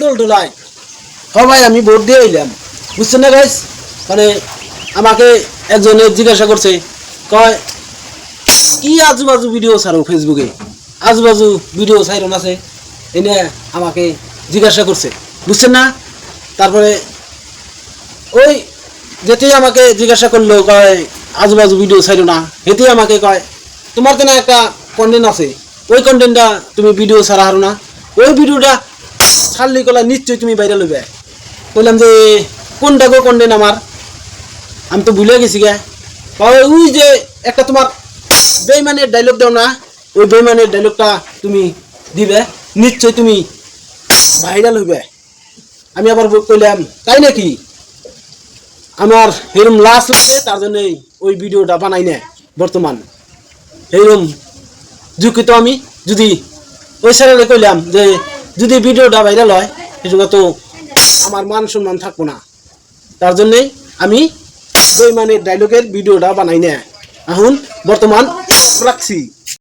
ডোল ডোলায় ভাই আমি ভোট দিয়ে এলাম বুঝছেন না গাইস মানে আমাকে একজনে জিজ্ঞাসা করছে কয় কি আজুবাজু ভিডিও ছাড়ো ফেসবুকে আজুবাজু ভিডিও ছাড়ো আছে এনে আমাকে জিজ্ঞাসা করছে বুঝছেন না তারপরে ওই যেতেই আমাকে জিজ্ঞাসা করলো কয় আজুবাজু ভিডিও ছাড়ো না হেতেই আমাকে কয় তোমার তো না একটা কন্টেন্ট আছে ওই কন্টেন্টটা তুমি ভিডিও ছাড়া হারো না ওই ভিডিওটা ছাড়লে কলা নিশ্চয়ই তুমি ভাইরাল হইবে বললাম যে কোনটা গো কন্টেন্ট আমার আমি তো ভুলে গেছি গে ওই যে একটা তোমার বেইমানের ডায়লগ দাও না ওই বেইমানের ডায়লগটা তুমি দিবে নিশ্চয় তুমি ভাইরাল হইবে আমি আবার কইলাম তাই নাকি আমার এরম লাশ লাগে তার জন্যই ওই ভিডিওটা বানাই না বর্তমান এরম দুঃখিত আমি যদি ওই স্যারের কইলাম যে যদি ভিডিওটা ভাইরাল হয় সেটা তো আমার মান সম্মান থাকবো না তার জন্যই আমি বেইমানের ডায়লগের ভিডিওটা বানাই না এখন বর্তমান রাখছি